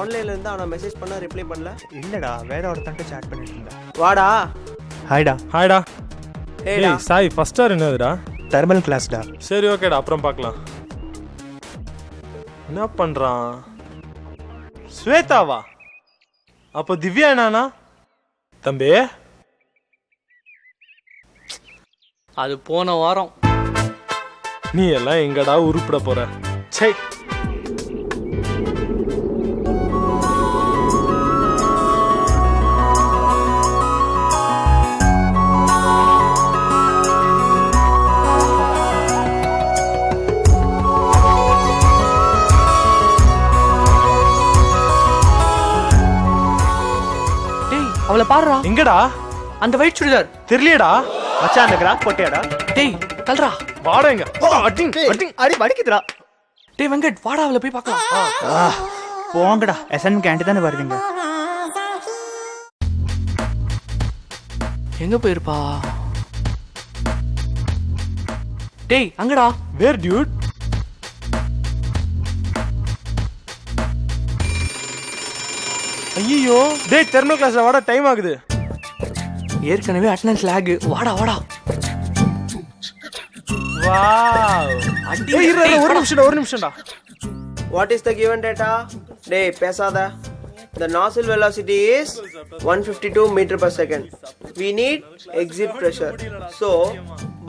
ஆன்லைன்ல இருந்தா அவன மெசேஜ் பண்ணா ரிப்ளை பண்ணல. இல்லடா வேற ஒருத்தன்ட்ட சாட் பண்ணிட்டு இருந்தேன். வாடா. ஹாய்டா. ஹாய்டா. ஏய்டா ஏய் சாய் ஃபர்ஸ்ட் இயர் என்னதுடா? தெர்மல் கிளாஸ்டா. சரி ஓகேடா, அப்புறம் பார்க்கலாம். என்ன பண்றான்? ஸ்வேதாவா? அப்போ திவ்யா என்னன்னா? தம்பி அது போன வாரம். நீ எல்லாம் எங்கடா உருப்பிட போற? சே அவளை பாருடா. எங்கடா? அந்த ஒயிட் சுடிதார் தெரியலடா. மச்சான் அந்த கிராஃப் போட்டியாடா? டேய் தல்றா. வாடா இங்க. அடிங் அடிங். அடி வடிக்குதுடா. டேய் வெங்கட் வாடா, அவளை போய் பார்க்கலாம். போங்கடா, எஸ்என் கேண்டி தானே வருவீங்க. எங்க போயிருப்பா? டேய் அங்கடா. வேர் டியூட்? ஐயோ டேய் தெர்மல் கிளாஸ்ல வாடா, டைம் ஆகுது. ஏற்கனவே அட்டெண்டன்ஸ் லாக். வாடா வாடா. வாவ். ஏய் இரு ஒரு நிமிஷம்டா. What is the given data? டேய் பேசாத. The nozzle velocity is 152 meter per second. We need exit pressure. So,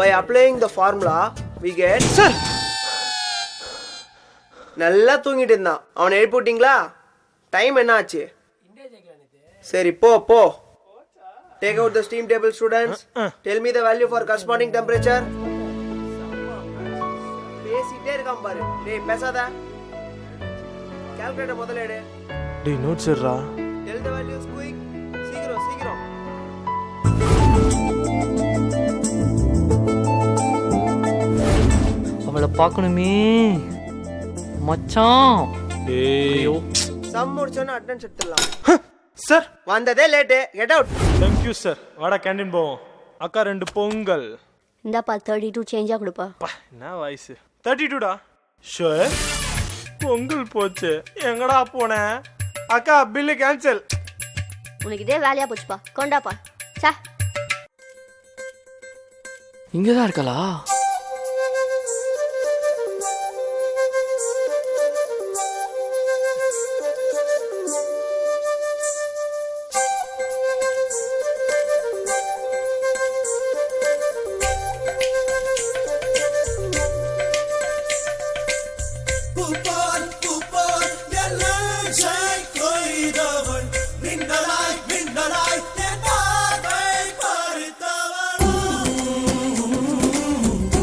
by applying the formula, we get... Sir! நல்லா தூங்கிட்டு இருந்தான். அவனை எழுப்பிட்டீங்களா? டைம் என்ன ஆச்சு? சரி போ. Take out the steam table, students. Tell me the value for corresponding temperature. பேசிட்டே இருக்கான் பாரு. டேய் பேசாத. கால்குலேட்டர் முதல்ல எடு. டேய் நோட்ஸ் எடுறா. Tell the values quick. சீக்கிரம். அவளை பார்க்கணுமே மச்சான். டேய் சம் முடிச்சோன்னா அட்டெண்டன்ஸ் எடுத்துடலாம். சார் வந்ததே late. Get out. Thank you sir. வாடா கேண்டீன் போவோம். அக்கா 2 பொங்கல். இந்தாப்பா 32 சேஞ்சா கொடுப்பா. என்ன வயசு? 32டா. ஷூர். பொங்கல் போச்சு. எங்கடா போன? அக்கா பில்லு கேன்சல். உனக்கு இதே வேலையா போச்சுப்பா. கொண்டாப்பா. சே இங்கதான் இருக்கலா?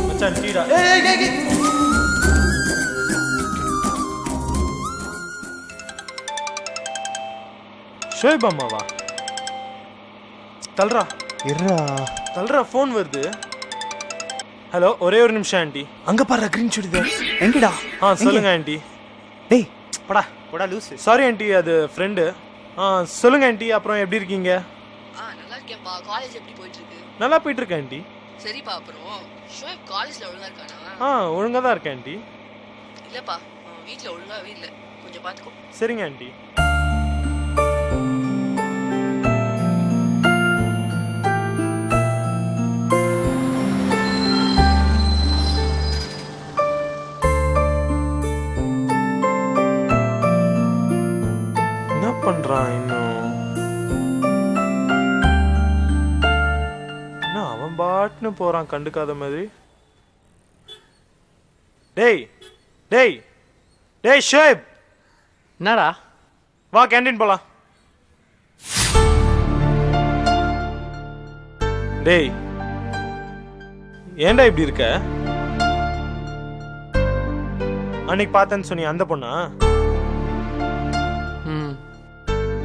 மச்சான் டீடா. ஏய் ஷோய்ப் அம்மாவா? தல்றா ஃபோன் வருது. ஹலோ, ஒரே ஒரு நிமிஷம் ஆண்டி. அங்க பாரு கிரீன் சுடிதார். எங்கடா? சொல்லுங்க ஆண்டி. டேய் போடா லூசு. சாரி ஆண்டி, அது ஃப்ரெண்டு. சொல்லுங்க ஆண்டி, அப்புறம் எப்படி இருக்கீங்க? நல்லா இருக்கேன்பா. காலேஜ் எப்படி போயிட்டு இருக்கு? நல்லா போயிட்டு இருக்கேன் ஆண்டி. சரிப்பா. அப்புறம் ஷோயப் காலேஜ்ல ஒழுங்கா இருக்கானா? ஒழுங்கா தான் இருக்கேன் ஆண்டி. இல்லப்பா, வீட்ல ஒழுங்காவே இல்ல. கொஞ்சம் பாத்துக்கோ. சரிங்க ஆண்டி. என்ன பண்றான் இன்னும்? என்ன அவன் பாட்டுன்னு போறான் கண்டுக்காத மாதிரி. டேய் ஷோயப், என்னடா? வா கேண்டீன் போலாம். டேய் ஏன்டா இப்படி இருக்க? அன்னைக்கு பார்த்தேன்னு சொன்னி அந்த பொண்ணா?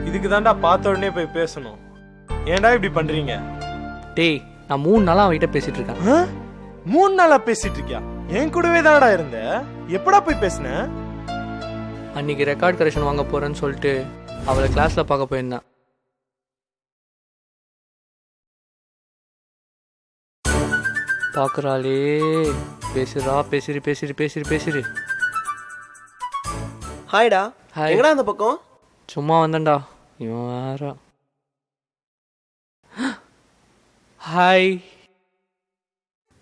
இதுக்கு தான்டா பார்த்த உடனே போய் பேசணும். ஏன்டா இப்படி பண்றீங்க? டேய் நான் 3 நாளா அவகிட்ட பேசிட்டு இருக்கேன். 3 நாளா பேசிட்டு இருக்கியா? என் கூடவே தானடா இருந்த. எப்படா போய் பேசின? அன்னைக்கு ரெக்கார்ட் கரெக்ஷன் வாங்க போறேன்னு சொல்லிட்டு அவளை கிளாஸ்ல பார்க்க போயிருந்தேன். பார்க்குறாளே. பேசுறா. ஹாய்டா. Hi. எங்கடா அந்த பக்கம்? சும்மா வந்தேன்டா. இவன் வேற. ஹாய்.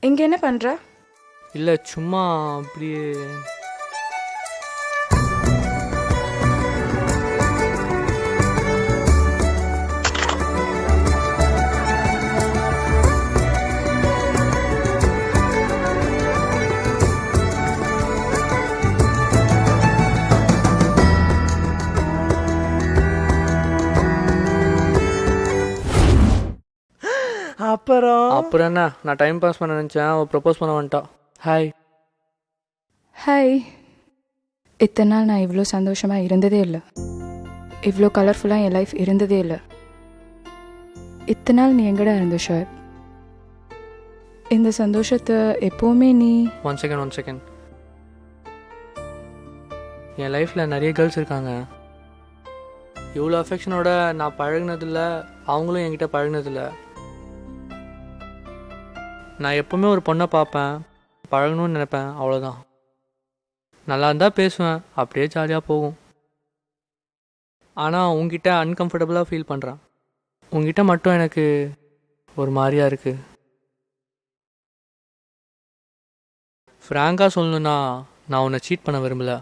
இங்க என்ன பண்ற? இல்லை சும்மா அப்படியே. அப்புறம் என்ன, நான் டைம் பாஸ் பண்ண நினச்சேன், அவள் ப்ரப்போஸ் பண்ண வந்துட்டா. ஹாய். ஹாய். இத்தனை நாள் நான் இவ்வளோ சந்தோஷமாக இருந்ததே இல்லை, இவ்வளோ கலர்ஃபுல்லாக என் லைஃப் இருந்ததே இல்லை. இத்தனை நாள் நீ எங்கடா இருந்த ஷோயப்? இந்த சந்தோஷத்தை எப்போவுமே நீ. One second. என் லைஃப்பில் நிறைய கேர்ள்ஸ் இருக்காங்க. இவ்வளோ அஃபெக்ஷனோட நான் பழகினதில்ல, அவங்களும் என்கிட்ட பழகினதில்ல. நான் எப்போவுமே ஒரு பொண்ணை பார்ப்பேன், பழகணும்னு நினைப்பேன், அவ்வளோதான். நல்லா இருந்தால் பேசுவேன், அப்படியே ஜாலியாக போகும். ஆனால் உங்ககிட்ட அன்கம்ஃபர்டபுளாக ஃபீல் பண்ணுறேன். உங்ககிட்ட மட்டும் எனக்கு ஒரு மாதிரியாக இருக்குது. ஃப்ராங்காக சொல்லணுன்னா நான் உன்னை சீட் பண்ண விரும்பலை.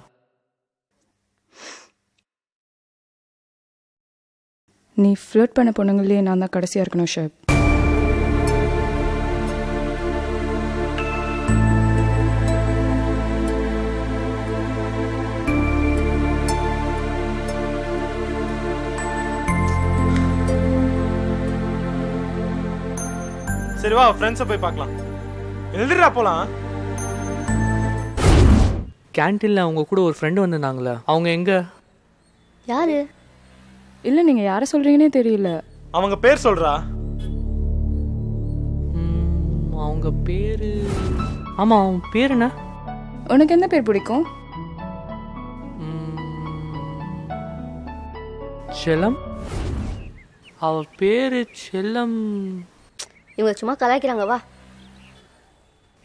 நீ ஃப்ளர்ட் பண்ண பொண்ணுங்களே நான் தான் கடைசியாக இருக்கணும் ஷோயப். சரி வா, ஃப்ரெண்ட்ஸை போய் பார்க்கலாம். எழுதுறா போலாம். கேன்டீனில் அவங்க கூட ஒரு ஃப்ரெண்டு வந்திருந்தாங்களே, அவங்க எங்கே? யாரு? இல்லை, நீங்கள் யாரை சொல்கிறீங்கன்னே தெரியல. அவங்க பேர் சொல்றா. அவங்க பேர். ஆமாம், அவன் பேர் என்ன? உனக்கு எந்த பேர் பிடிக்கும்? செல்லம். அவ பேர் செல்லம். இவங்க சும்மா கலாய்க்கிறாங்க, வா.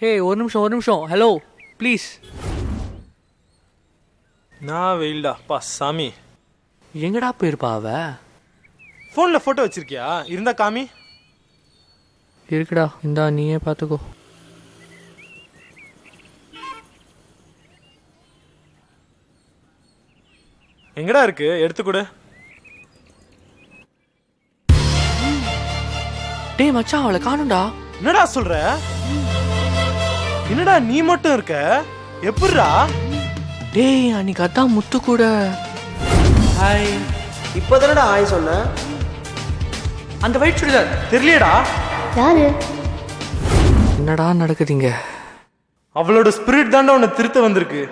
ஏய், ஒரு நிமிஷம். Hello please. நான் வெயில்டா பா சாமி. எங்கடா போயிருப்பா அவ? ஃபோனில் ஃபோட்டோ வச்சிருக்கியா? இருந்தா காமி. இருக்குடா, இந்தா நீயே பார்த்துக்கோ. எங்கடா இருக்கு? எடுத்துக்கூட. டேய் மச்சான், அவளை காணும்டா. என்னடா சொல்ற? என்னடா நீ மட்டும் இருக்க? எப்படிடா? டேய், அன்னைக்கு அதான் முத்து கூட. ஹாய். இப்போதானடா ஹாய் சொன்ன. அந்த ஒயிட் சுடிதார் தெரியலடா. யாரு? என்னடா நடக்குதுங்க? அவளோட ஸ்பிரிட் தாண்டா உன்னை திருத்த வந்திருக்கு.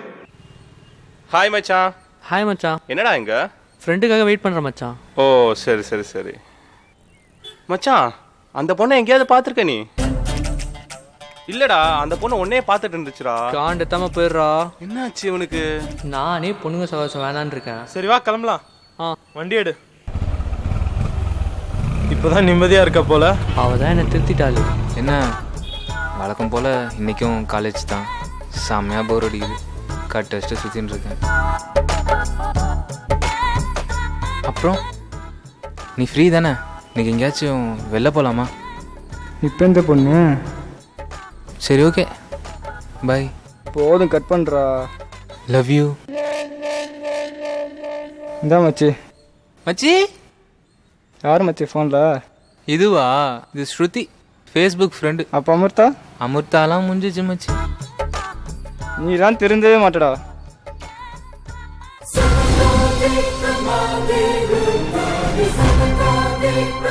ஹாய் மச்சான். ஹாய் மச்சான். என்னடா இங்க? ஃப்ரெண்டுக்காக வெயிட் பண்ணுறேன் மச்சான். ஓ சரி மச்சான், அந்த பொண்ணை எங்கேயாவது பார்த்துருக்க நீ? இல்லடா, அந்த பொண்ணு உன்னையே பார்த்துட்டு இருந்துச்சுடா. காண்டத்தாம போயிடுறா. என்னாச்சு இவனுக்கு? நானே பொண்ணுங்க சவாசம் வேணான்னு இருக்கேன். சரி வா கிளம்பலாம். ஆ, வண்டி எடு. இப்போதான் நிம்மதியா இருக்க போல. அவள் தான் என்னை திருத்திட்டாள். என்ன வழக்கம் போல் இன்றைக்கும் காலேஜ் தான். செம்மையாக போர் அடிக்குது. கட் டெஸ்ட்டு சுற்றின்னு இருக்கேன். அப்புறம் நீ ஃப்ரீ தானே? இன்றைக்கி எங்கேயாச்சும் வெளில போகலாமா? இப்போ இந்த பொண்ணு. சரி ஓகே, பை. போதும், கட் பண்ணுறா. Love you. இந்தா மச்சி. மச்சி? யார் மச்சி ஃபோனில்? இதுவா? இது ஸ்ருதி, ஃபேஸ்புக் ஃப்ரெண்டு. அப்போ அமிர்தா? அமிர்தாலாம் முடிஞ்சிச்சு மச்சி. நீ தான் தெரிஞ்சவே மாட்டடா. Samagade,